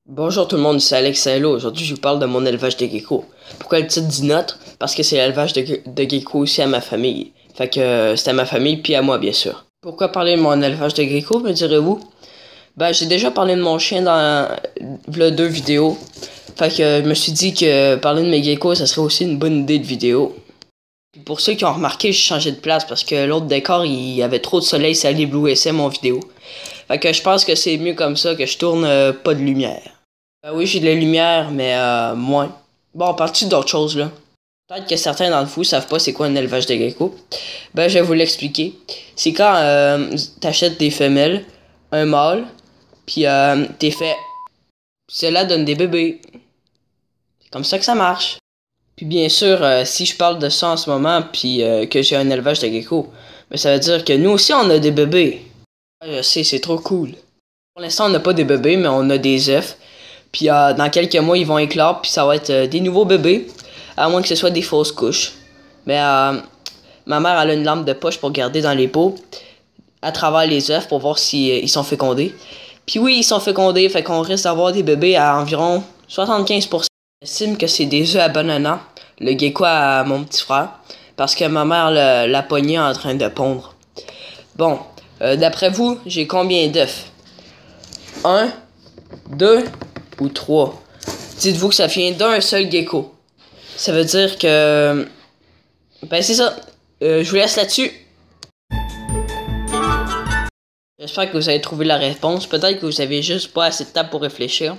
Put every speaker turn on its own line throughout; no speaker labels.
Bonjour tout le monde, c'est Alex Hello. Aujourd'hui, je vous parle de mon élevage de geckos. Pourquoi le titre dit notre? Parce que c'est l'élevage de geckos aussi à ma famille. Fait que c'est à ma famille puis à moi, bien sûr. Pourquoi parler de mon élevage de geckos, me direz-vous? Ben, j'ai déjà parlé de mon chien dans deux vidéos. Fait que je me suis dit que parler de mes geckos, ça serait aussi une bonne idée de vidéo. Puis pour ceux qui ont remarqué, j'ai changé de place parce que l'autre décor, il y avait trop de soleil, ça éblouissait mon vidéo. Fait que je pense que c'est mieux comme ça que je tourne pas de lumière. Oui, j'ai de la lumière, mais moins. Bon, on parle-tu d'autres choses, là? Peut-être que certains d'entre vous savent pas c'est quoi un élevage de geckos. Ben, je vais vous l'expliquer. C'est quand t'achètes des femelles, un mâle, puis t'es fait... Cela donne des bébés. C'est comme ça que ça marche. Puis bien sûr, si je parle de ça en ce moment, puis que j'ai un élevage de geckos, ben, ça veut dire que nous aussi, on a des bébés. Je sais, c'est trop cool. Pour l'instant, on n'a pas des bébés, mais on a des œufs. Puis dans quelques mois, ils vont éclore, puis ça va être des nouveaux bébés, à moins que ce soit des fausses couches. Mais ma mère, elle a une lampe de poche pour regarder dans les pots, à travers les œufs, pour voir si ils sont fécondés. Puis oui, ils sont fécondés, fait qu'on risque d'avoir des bébés à environ 75%. J'estime que c'est des œufs à banana, le gecko à mon petit frère, parce que ma mère l'a pogné en train de pondre. Bon, d'après vous, j'ai combien d'œufs? 1, 2 ou 3. Dites-vous que ça vient d'un seul gecko. Ça veut dire que... Ben c'est ça. Je vous laisse là-dessus. J'espère que vous avez trouvé la réponse. Peut-être que vous avez juste pas assez de temps pour réfléchir.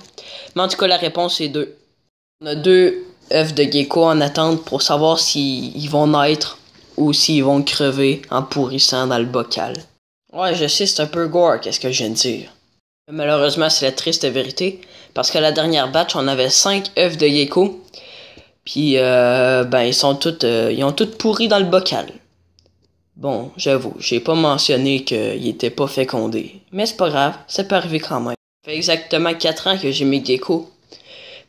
Mais en tout cas, la réponse est 2. On a 2 œufs de gecko en attente pour savoir s'ils vont naître ou s'ils vont crever en pourrissant dans le bocal. Ouais, je sais, c'est un peu gore, qu'est-ce que je viens de dire. Malheureusement, c'est la triste vérité. Parce que la dernière batch, on avait 5 œufs de gecko. Puis, ben, ils ont tous pourri dans le bocal. Bon, j'avoue, j'ai pas mentionné qu'ils étaient pas fécondés. Mais c'est pas grave, ça peut arriver quand même. Ça fait exactement 4 ans que j'ai mes geckos.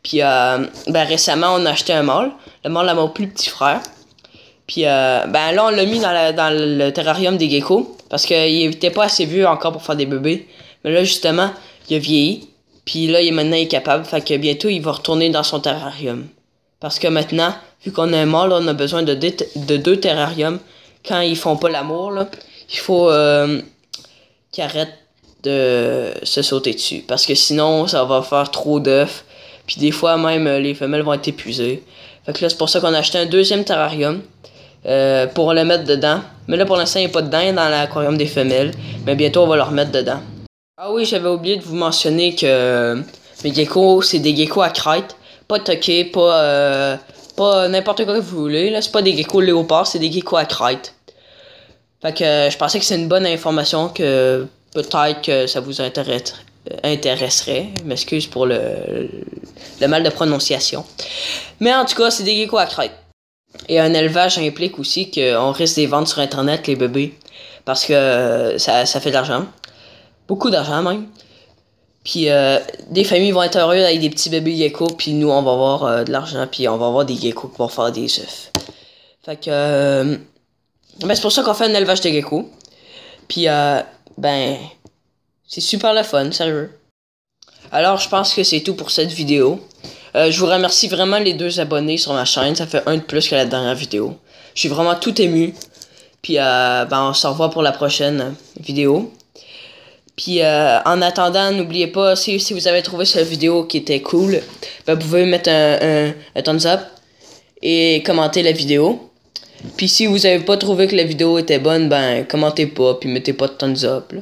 Puis, ben, récemment, on a acheté un mâle. Le mâle à mon plus petit frère. Puis, ben, là, on l'a mis dans le terrarium des geckos. Parce qu'il était pas assez vieux encore pour faire des bébés. Mais là, justement, il a vieilli. Puis là, maintenant, il est capable. Fait que bientôt, il va retourner dans son terrarium. Parce que maintenant, vu qu'on a un mâle, on a besoin de 2 terrariums. Quand ils font pas l'amour, là, il faut qu'ils arrêtent de se sauter dessus. Parce que sinon, ça va faire trop d'œufs. Puis des fois, même, les femelles vont être épuisées. Fait que là, c'est pour ça qu'on a acheté un 2e terrarium. Pour le mettre dedans. Mais là, pour l'instant, il n'y a pas dedans dans l'aquarium des femelles. Mais bientôt, on va le remettre dedans. Ah oui, j'avais oublié de vous mentionner que mes geckos, c'est des geckos à crête. Pas toqués, pas n'importe quoi que vous voulez. Là, c'est pas des geckos léopards, c'est des geckos à crête. Fait que je pensais que c'est une bonne information que peut-être que ça vous intéresserait. Je m'excuse pour le mal de prononciation. Mais en tout cas, c'est des geckos à crête. Et un élevage implique aussi qu'on risque de les vendre sur Internet, les bébés. Parce que ça fait de l'argent. Beaucoup d'argent même. Puis des familles vont être heureuses avec des petits bébés geckos. Puis nous, on va avoir de l'argent. Puis on va avoir des geckos qui vont faire des œufs. Fait que... ben c'est pour ça qu'on fait un élevage de geckos. Puis ben... c'est super le fun, sérieux. Alors, je pense que c'est tout pour cette vidéo. Je vous remercie vraiment les 2 abonnés sur ma chaîne. Ça fait un de plus que la dernière vidéo. Je suis vraiment tout ému. Puis ben on se revoit pour la prochaine vidéo. Puis en attendant, n'oubliez pas, si vous avez trouvé cette vidéo qui était cool, ben, vous pouvez mettre un thumbs up et commenter la vidéo. Puis si vous avez pas trouvé que la vidéo était bonne, ben commentez pas, puis mettez pas de thumbs up. Là.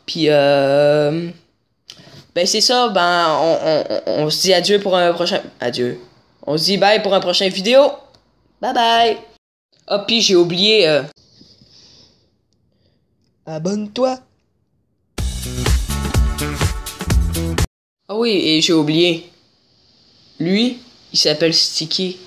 Puis ben c'est ça, ben on se dit adieu pour un prochain... Adieu. On se dit bye pour un prochain vidéo. Bye bye. Ah puis j'ai oublié... Abonne-toi. Ah oui, et j'ai oublié. Lui, il s'appelle Sticky.